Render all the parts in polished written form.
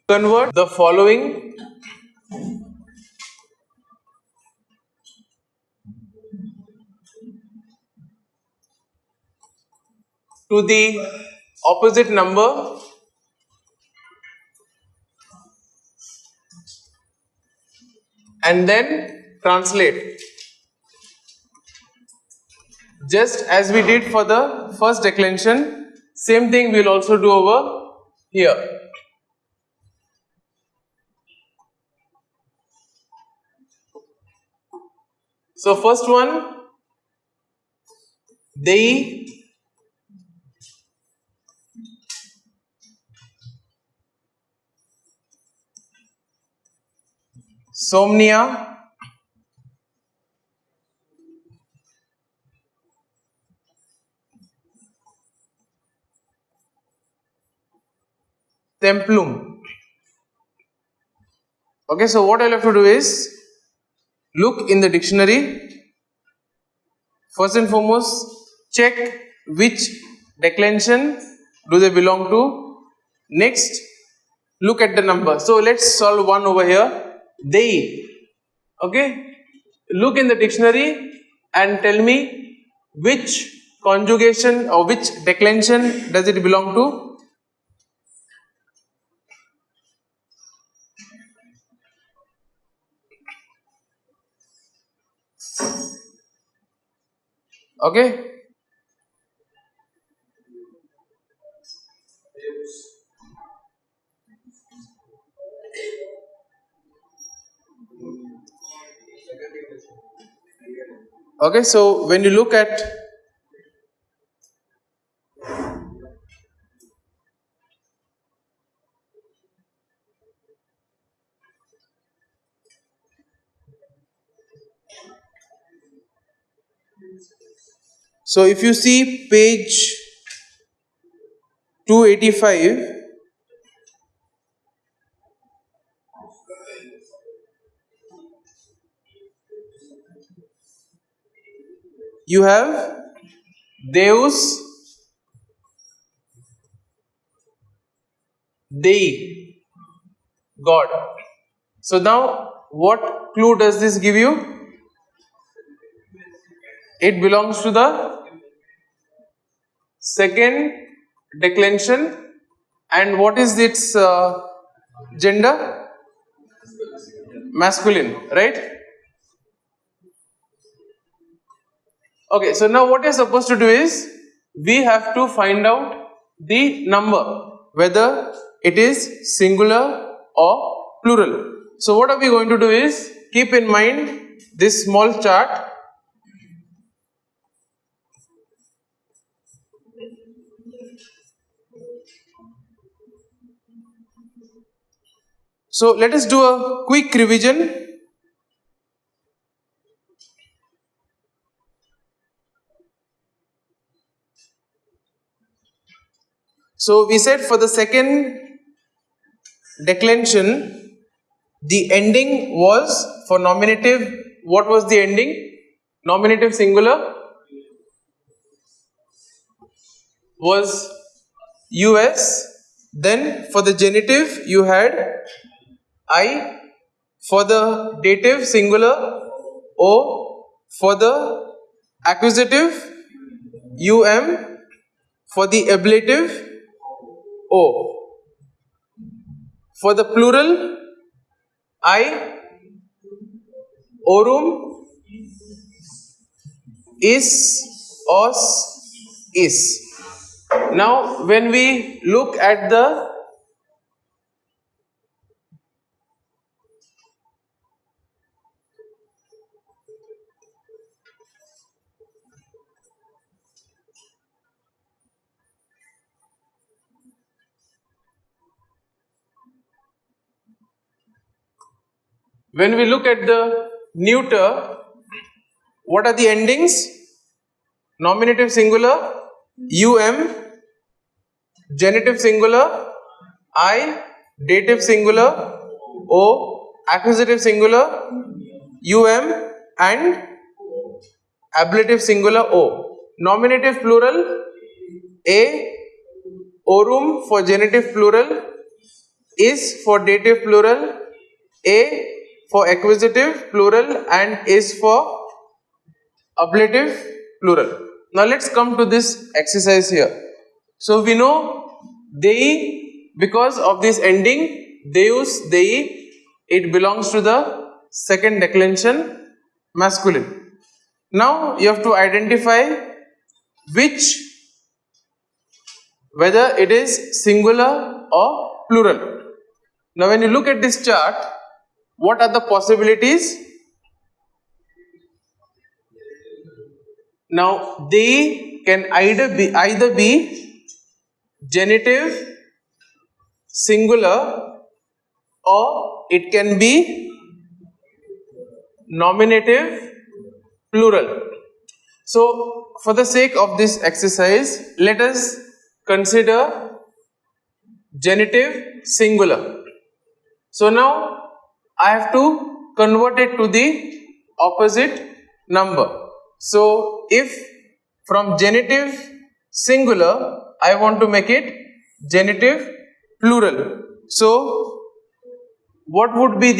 Convert the following to the opposite number and then translate. Just as we did for the first declension, same thing we'll also do over here. So first one, Dei Somnia Templum. Okay, so what I'll have to do is look in the dictionary. First and foremost, check which declension do they belong to. Next, look at the number. So let's solve one over here. They. Okay, look in the dictionary and tell me which conjugation or which declension does it belong to. Okay. Okay, so when you look at so if you see page 285, you have Deus Dei, God. So now what clue does this give you? It belongs to the second declension. And what is its gender? Masculine, right? Okay, so now what you're supposed to do is we have to find out the number, whether it is singular or plural. So what are we going to do is keep in mind this small chart. So let us do a quick revision. So we said for the second declension, the ending was for nominative. What was the ending? Nominative singular was US. Then for the genitive you had I. For the dative singular O. For the accusative UM. For the ablative O. For the plural I. Orum. Is. Os. Is. Now when we look at the neuter, what are the endings? Nominative singular UM, genitive singular I, dative singular O, accusative singular UM and ablative singular O. Nominative plural A, orum for genitive plural is for dative plural, A for accusative plural, and is for ablative plural. Now let's come to this exercise here. So we know dei, because of this ending deus, dei, it belongs to the second declension masculine. Now you have to identify whether it is singular or plural. Now when you look at this chart, what are the possibilities? Now they can either be genitive singular, or it can be nominative plural. So for the sake of this exercise, let us consider genitive singular. So now I have to convert it to the opposite number. So if from genitive singular I want to make it genitive plural, so what would be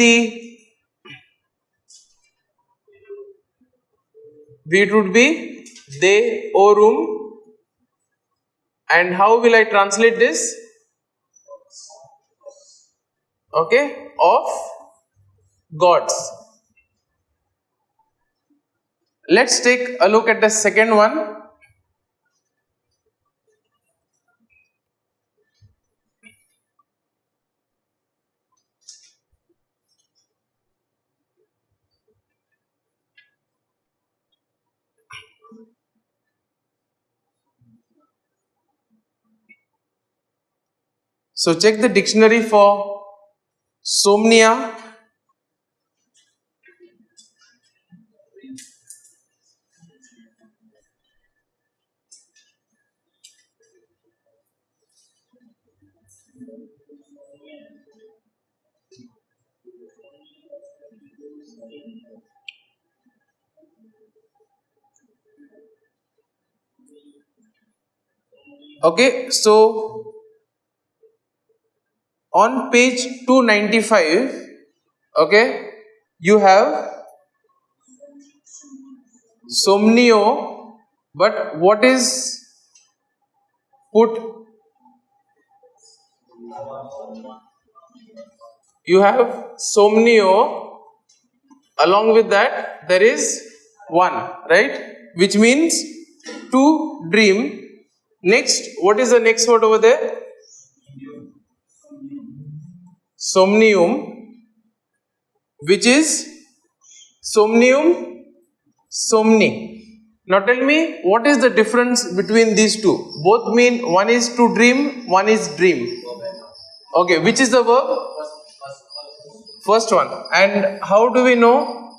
it would be deorum, and how will I translate this? Okay, of gods. Let's take a look at the second one. So check the dictionary for somnia. Okay, so on page 295, okay, you have somnio, but what is put? You have somnio, along with that there is one, right, which means to dream. Next, what is the next word over there? Somnium, which is somnium, somni. Now tell me, what is the difference between these two? Both mean, one is to dream, one is dream. Okay, which is the verb? First one. And how do we know?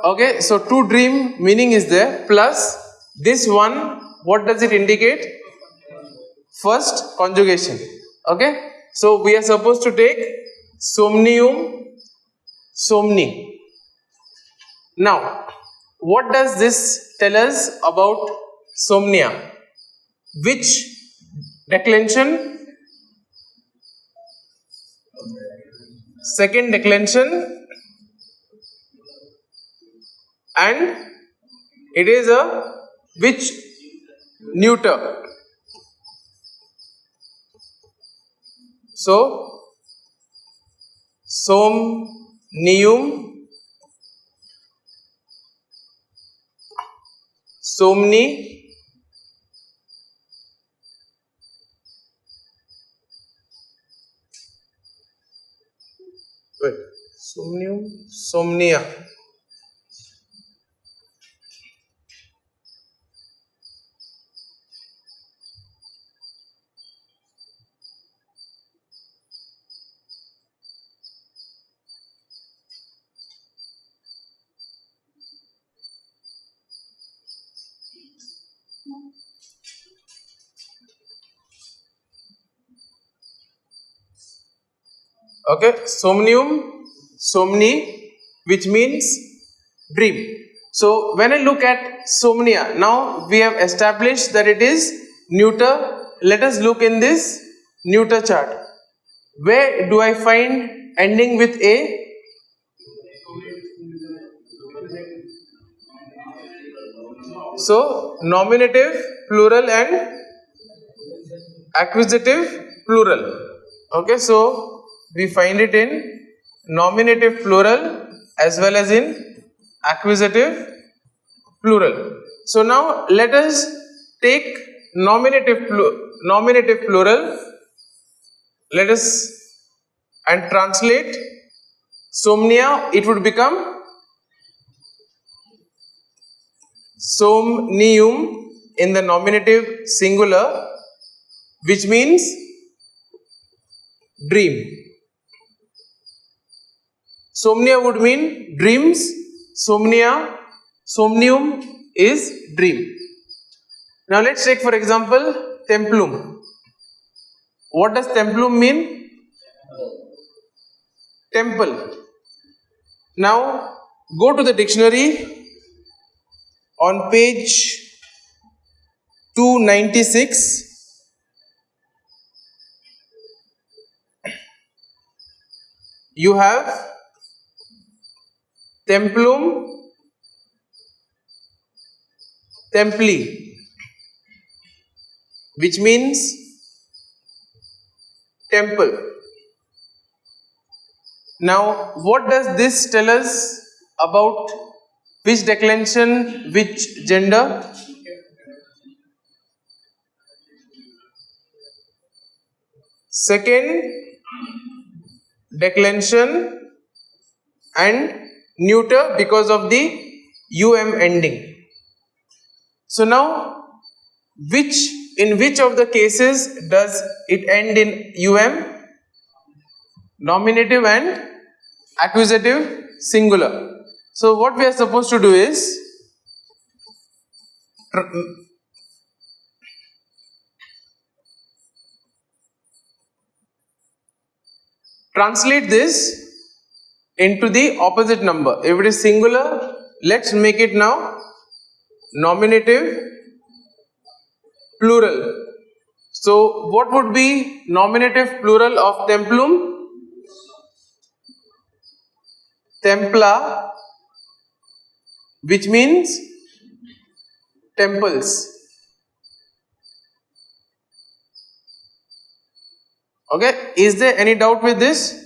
Okay, so to dream meaning is there, plus this one, what does it indicate? First conjugation. Okay, so we are supposed to take somnium, somni. Now, what does this tell us about somnia? Which declension? Second declension, and it is a which neuter? So somnium, somni, somnium, somnia. Okay, somnium, somni, which means dream. So when I look at somnia, now we have established that it is neuter. Let us look in this neuter chart. Where do I find ending with A? So, nominative, plural and accusative, plural. Okay, so we find it in nominative plural as well as in accusative plural. So now let us take nominative plural. Let us and translate somnia. It would become somnium in the nominative singular, which means dream. Somnia would mean dreams. Somnium is dream. Now let's take for example templum. What does templum mean? Temple. Now go to the dictionary on page 296. You have templum, templi, which means temple. Now, what does this tell us about which declension, which gender? Second declension and neuter because of the ending. So now, in which of the cases does it end in Nominative and accusative singular. So what we are supposed to do is translate this into the opposite number. If it is singular, let's make it now nominative plural. So what would be nominative plural of templum? Templa, which means temples. Okay, is there any doubt with this?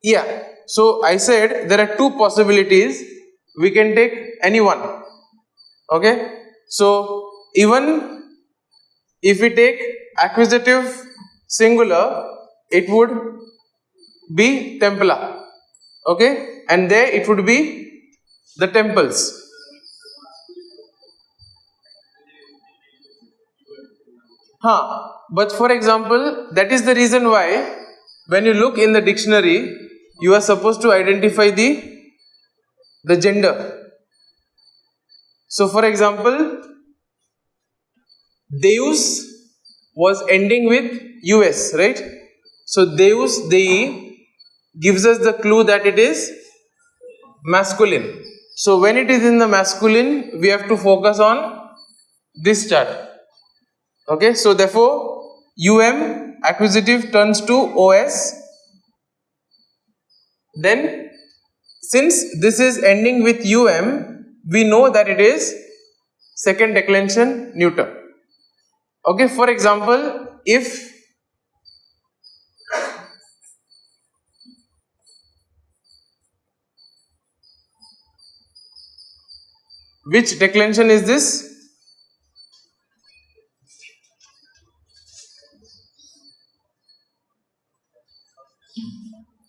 Yeah, so I said there are two possibilities. We can take any one. Okay, so even if we take accusative singular, it would be templa. Okay, and there it would be the temples. But for example, that is the reason why when you look in the dictionary, you are supposed to identify the gender. So for example, Deus was ending with US, right? So Deus, Dei gives us the clue that it is masculine. So when it is in the masculine, we have to focus on this chart. Okay, so therefore accusative turns to OS. Then since this is ending with we know that it is second declension neuter. Okay, for example, if which declension is this?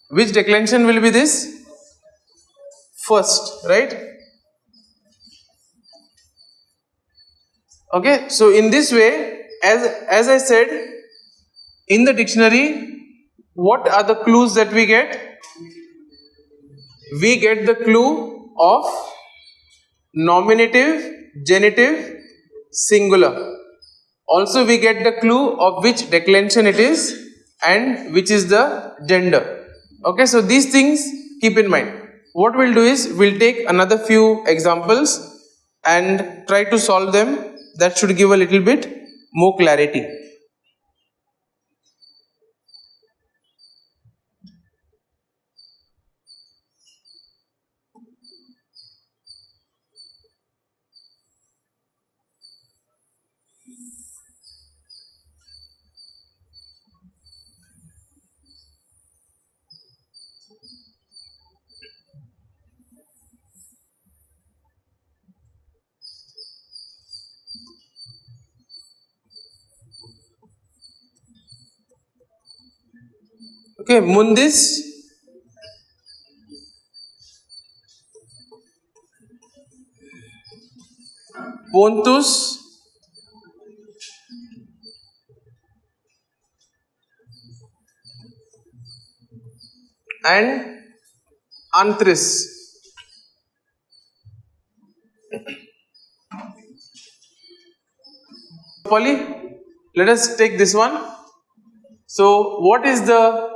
Which declension will be this? First, right? Okay, so in this way, as I said, in the dictionary, what are the clues that we get? We get the clue of nominative, genitive, singular. Also, we get the clue of which declension it is and which is the gender. Okay, so these things keep in mind. What we'll do is we'll take another few examples and try to solve them. That should give a little bit more clarity. Okay, Mundis, Pontus, and Anthris. Polly, let us take this one. So, what is the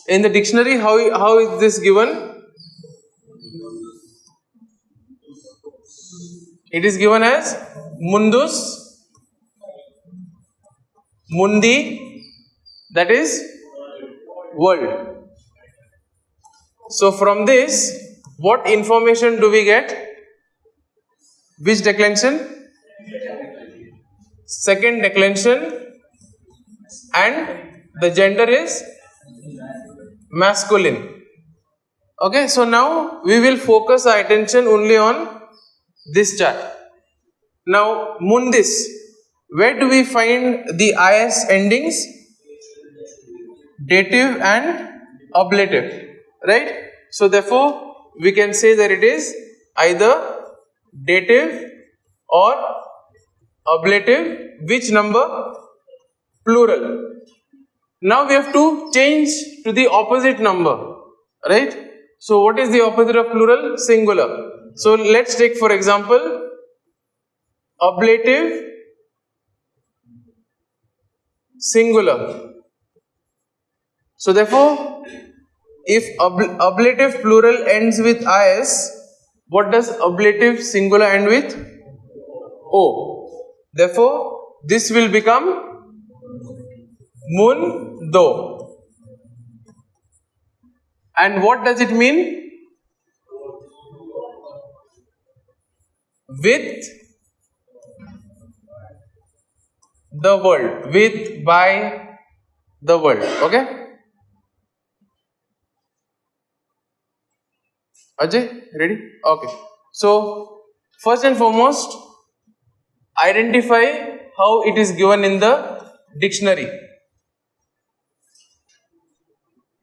in the dictionary? How is this given? It is given as Mundus, Mundi, that is world. So from this, what information do we get? Which declension? Second declension, and the gender is masculine. Okay, so now we will focus our attention only on this chart. Now, Mundis, where do we find the is endings? Dative and ablative, right? So therefore, we can say that it is either dative or ablative. Which number? Plural. Now we have to change to the opposite number, right? So what is the opposite of plural? Singular. So let's take for example ablative singular. So therefore, if ablative plural ends with is, what does ablative singular end with? O. Therefore, this will become mundo. And what does it mean? With the world, with, by the world. Okay? Ajay, ready? Okay. So, first and foremost, identify how it is given in the dictionary.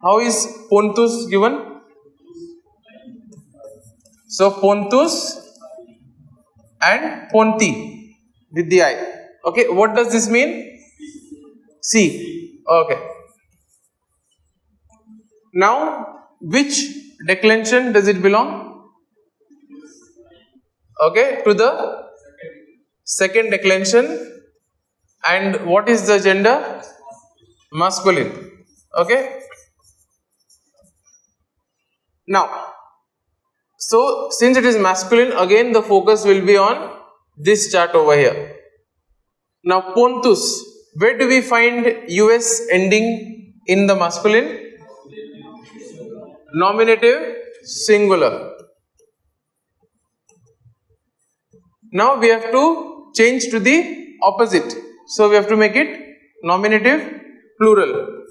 How is Pontus given? So, Pontus and Ponti with the I. Okay, what does this mean? C. Okay. Now, which declension does it belong? Okay, to the second declension. And what is the gender? Masculine. Okay. Now, so since it is masculine, again the focus will be on this chart over here. Now, Pontus, where do we find US ending in the masculine? Nominative singular. Now we have to change to the opposite. So we have to make it nominative plural.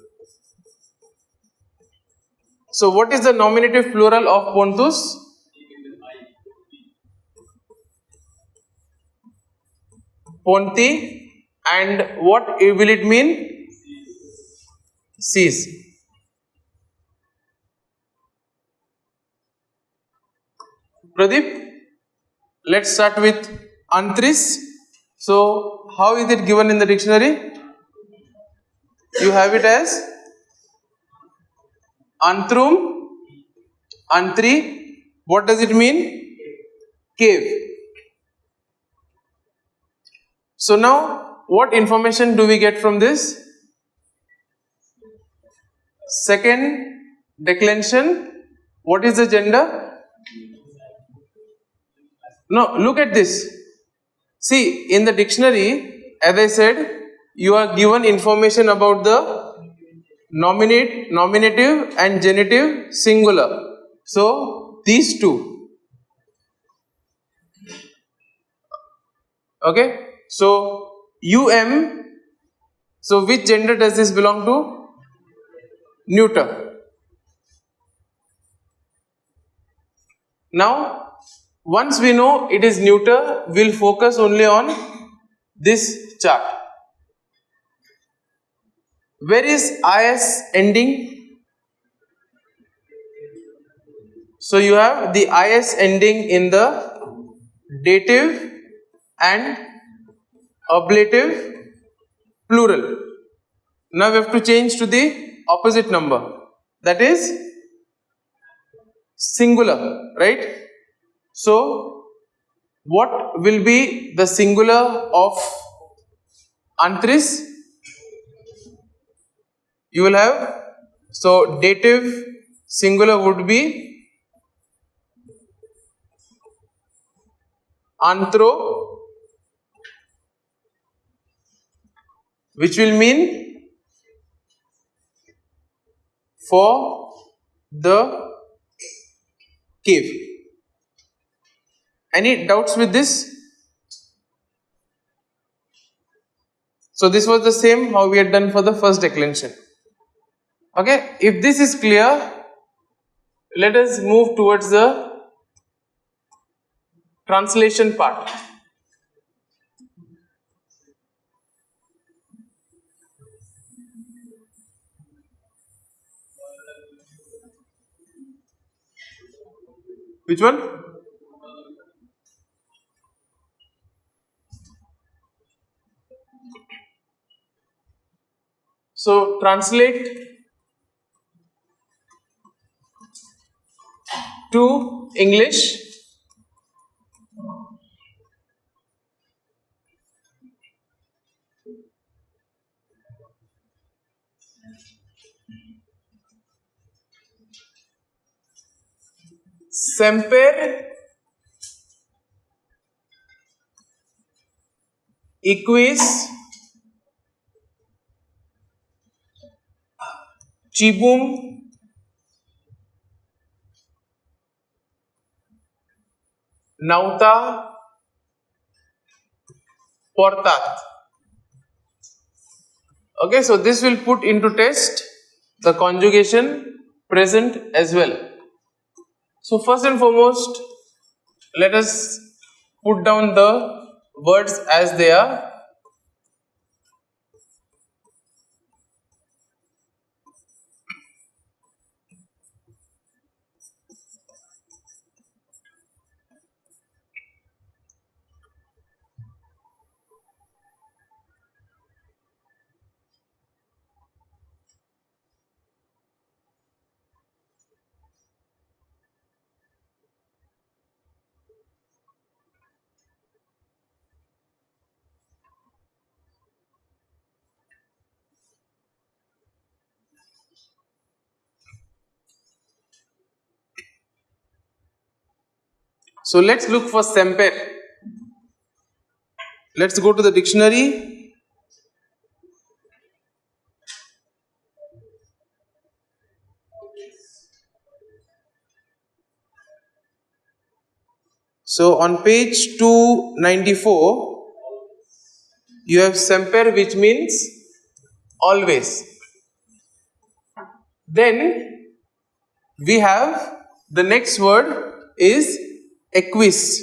So what is the nominative plural of Pontus? Ponti. And what will it mean? Seas. Pradeep, let's start with Anthris. So, how is it given in the dictionary? You have it as Anthrum, Anthri. What does it mean? Cave. So now, what information do we get from this? Second declension. What is the gender? Now look at this. See, in the dictionary, as I said, you are given information about the nominative and genitive singular. So these two. Okay. So so which gender does this belong to? Neuter. Now once we know it is neuter, we'll focus only on this chart. Where is is ending? So you have the is ending in the dative and ablative plural. Now we have to change to the opposite number, that is singular, right? So what will be the singular of antris? You will have, so dative singular would be anthro, which will mean for the cave. Any doubts with this? So this was the same how we had done for the first declension. Okay, if this is clear, let us move towards the translation part. Which one? So translate to English. Semper equis cibum nauta portat. Okay, so this will put into test the conjugation present as well. So first and foremost, let us put down the words as they are. So let's look for semper. Let's go to the dictionary. So on page 294, you have semper, which means always. Then we have the next word is equis,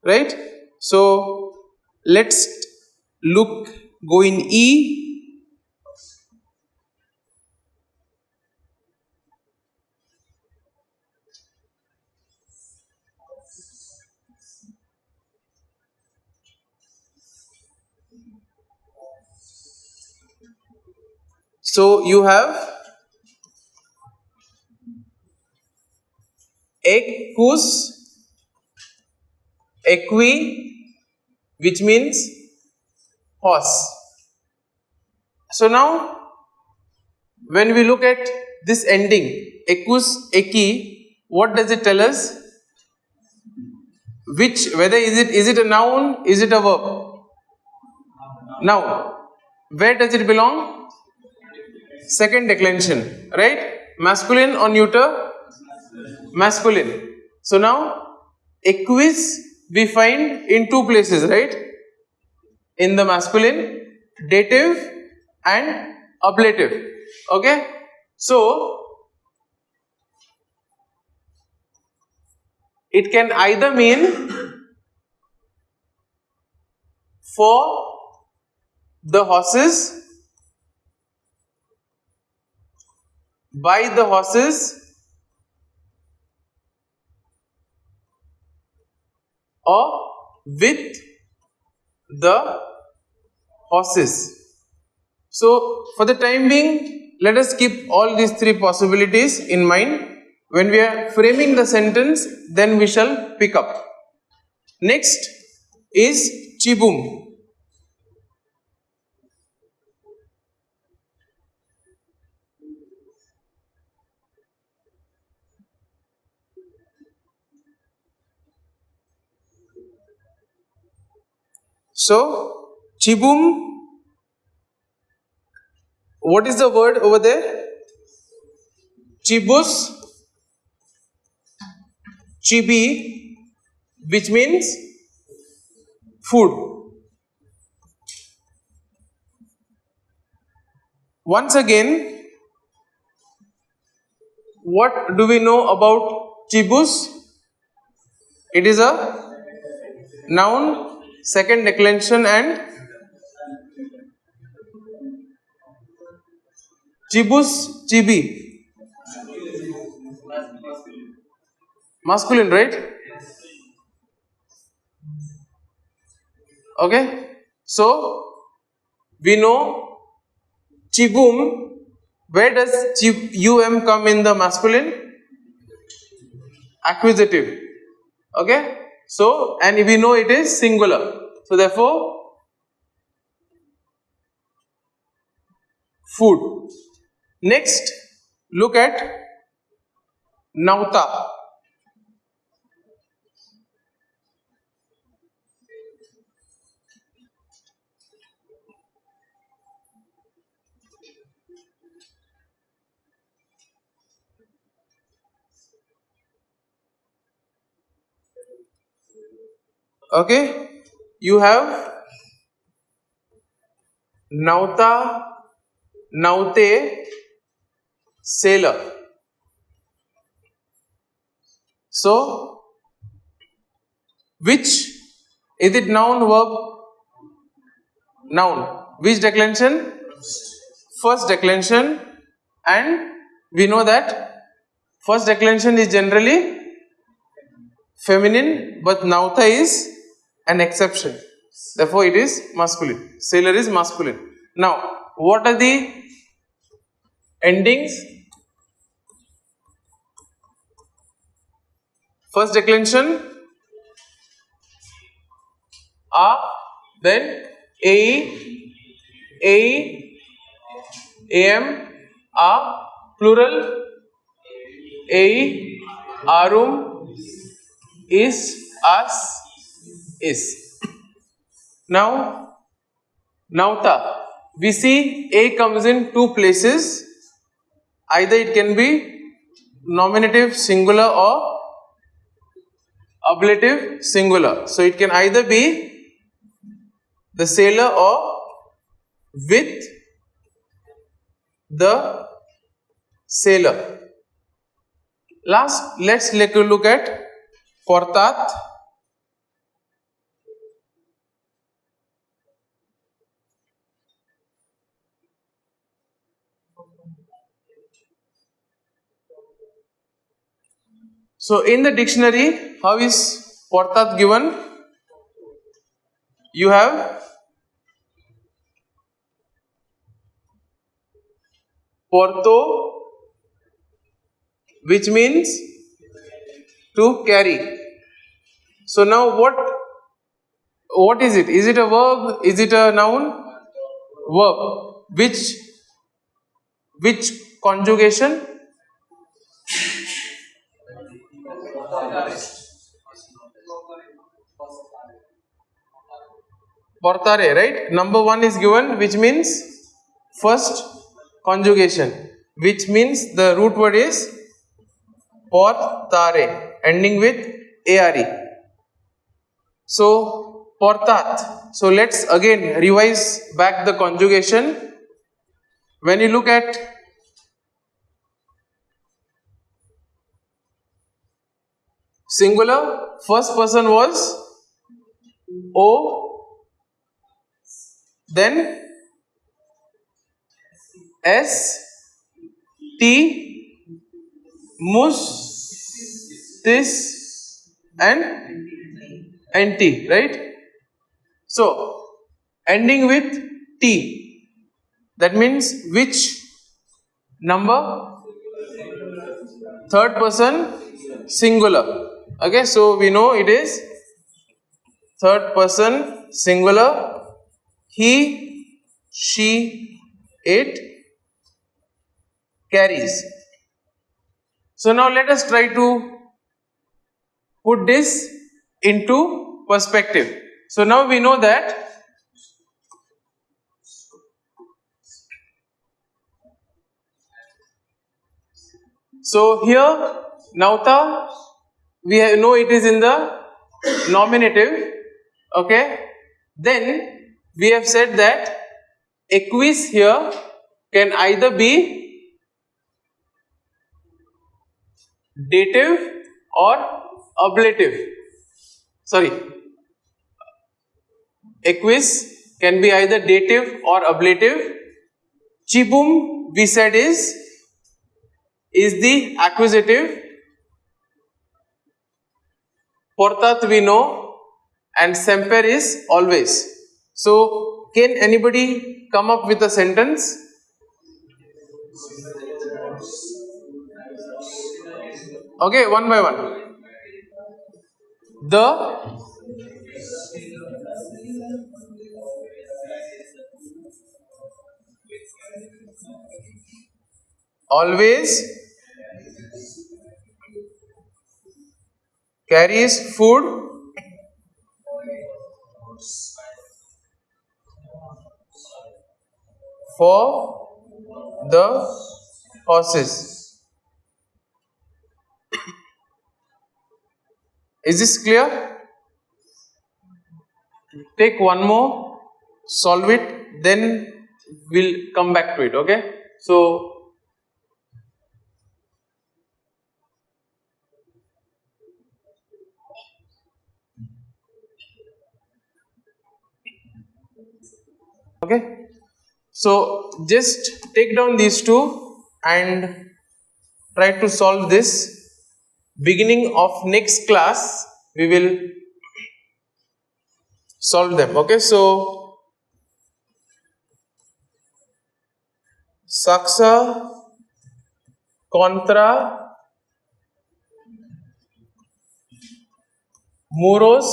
right? So let's go in E. So you have equus, equi, which means horse. So now when we look at this ending equus, equi, what does it tell us? whether is it a noun, is it a verb? Noun. Where does it belong? Second declension, right? Masculine or neuter? Masculine. So now equus we find in two places, right? In the masculine, dative and ablative. Okay? So it can either mean for the horses, by the horses, or with the horses. So for the time being, let us keep all these three possibilities in mind. When we are framing the sentence, then we shall pick up. Next is chibum. So chibum, what is the word over there? Chibus, chibi, which means food. Once again, what do we know about chibus? It is a noun, second declension, and chibus, chibi, masculine, right? Okay, so we know chibum. Where does um come in the masculine? Accusative. Okay, so and we know it is singular. So therefore, food. Next, look at nauta. Okay, you have nauta, naute, sailor. So, which is it noun, verb? Noun. Which declension? First declension, and we know that first declension is generally feminine, but nauta is an exception. Therefore, it is masculine. Sailor is masculine. Now, what are the endings? First declension a, then a, am, a, plural a, arum, is, as, is. Now, nauta. We see a comes in two places. Either it can be nominative singular or ablative singular. So it can either be the sailor or with the sailor. Last, let's take a look at portat. So in the dictionary, how is portat given? You have porto, which means to carry. So now what is it? Is it a verb? Is it a noun? Verb. Which conjugation? portare, right? Number 1 is given, which means first conjugation, which means the root word is portare, ending with are. So portat. So let's again revise back the conjugation. When you look at singular, first person was O, then S, T, mus, this, and T, right? So ending with T, that means which number? Third person singular. Okay, so we know it is third person singular. He, she, it carries. So now let us try to put this into perspective. So now we know that so here nauta, we know it is in the nominative. Okay, then we have said that equus here can either be dative or ablative. Sorry, equus can be either dative or ablative. Cibum, we said, is the accusative. Portat we know, and semper is always. So can anybody come up with a sentence? Okay, one by one. The always carries food for the horses. Is this clear? Take one more, solve it, then we'll come back to it. Okay, so okay, so just take down these two and try to solve this. Beginning of next class we will solve them. Okay, so saxa contra muros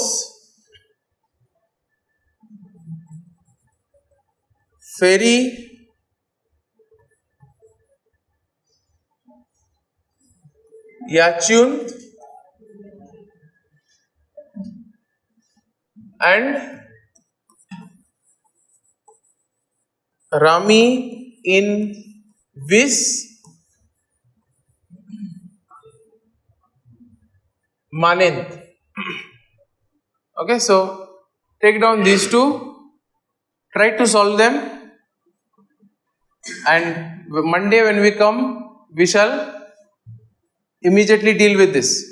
feri yachunt and Rami in vis manent. Okay, so take down these two, try to solve them, and Monday when we come we shall immediately deal with this.